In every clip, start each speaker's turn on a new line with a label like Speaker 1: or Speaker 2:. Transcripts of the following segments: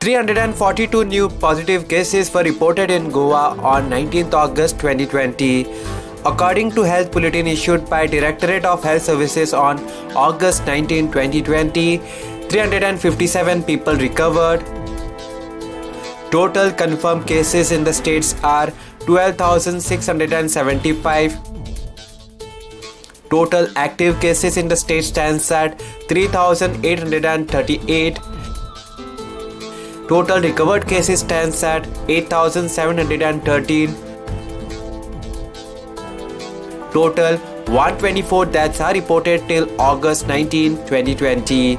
Speaker 1: 342 new positive cases were reported in Goa on 19th August 2020. According to Health Bulletin issued by Directorate of Health Services on August 19, 2020, 357 people recovered. Total confirmed cases in the states are 12,675. Total active cases in the state stands at 3,838. Total recovered cases stands at 8,713. Total 124 deaths are reported till August 19, 2020.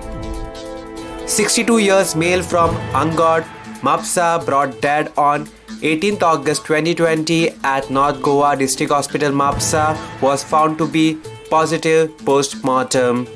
Speaker 1: 62 years male from Angod, Mapsa brought dead on 18th August 2020 at North Goa District Hospital Mapsa was found to be positive post-mortem.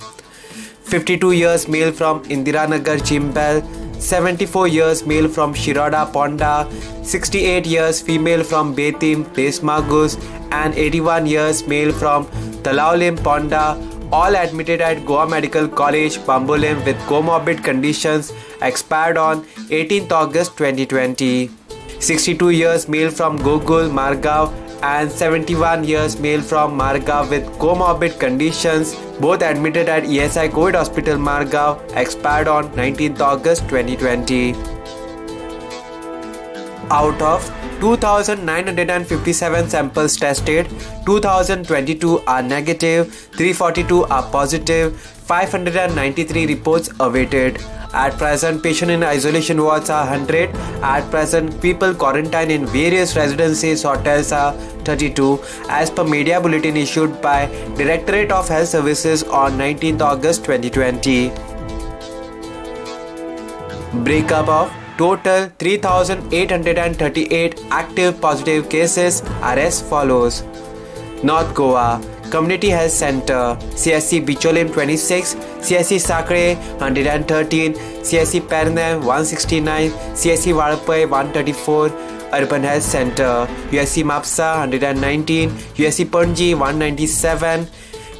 Speaker 1: 52 years male from Indiranagar Jimbel, 74 years male from Shiroda Ponda, 68 years female from Betim Desmagus and 81 years male from Talaulim Ponda, all admitted at Goa Medical College, Bambolim with comorbid conditions, expired on 18th August 2020. 62 years male from Gogul, Margaon and 71 years male from Margaon with comorbid conditions, both admitted at ESI COVID Hospital Margaon, expired on 19th August 2020. Out of 2,957 samples tested, 2,022 are negative, 342 are positive, 593 reports awaited. At present, patients in isolation wards are 100. At present, people quarantined in various residences hotels are 32, as per media bulletin issued by Directorate of Health Services on 19th August 2020. Breakup of total 3,838 active positive cases are as follows. North Goa Community Health Center, CSC Bicholim 26, CSC Sakre 113, CSC Pernam 169, CSC Vadapai 134, Urban Health Center, USC Mapsa 119, USC Panji 197,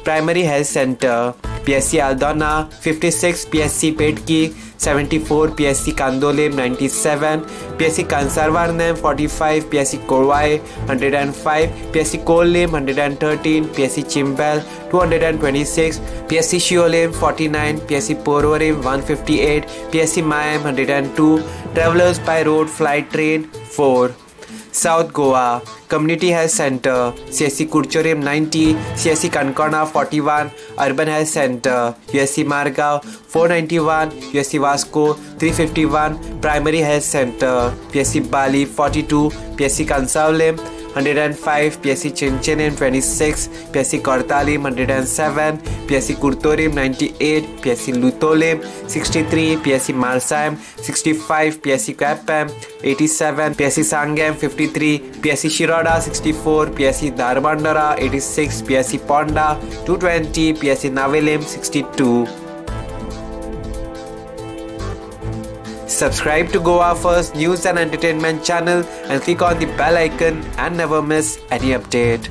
Speaker 1: Primary Health Center, PSC Aldona 56, PSC Petki 74, PSC Kandolim 97, PSC Kansarvarnam 45, PSC Korwai 105, PSC Kolim 113, PSC Chimbel 226, PSC Shiolim 49, PSC Porvarim 158, PSC Mayam 102, Travelers by Road Flight Train 4. South Goa Community Health Center, CSC Kurchorim 90, CSC Kankona 41, Urban Health Center, USC Margaon 491, USC Vasco 351, Primary Health Center, PSC Bali 42, PSC Kansaulim 105, PSC Chinchenim 26, PSC Kortalim 107, PSC Kurtorim 98, PSC Lutolim 63, PSC Malsaim 65, PSC Kapam 87, PSC Sangam 53, PSC Shiroda 64, PSC Darbandara 86, PSC Ponda 220, PSC Navelim 62. Subscribe to Goa First News and Entertainment channel and click on the bell icon and never miss any update.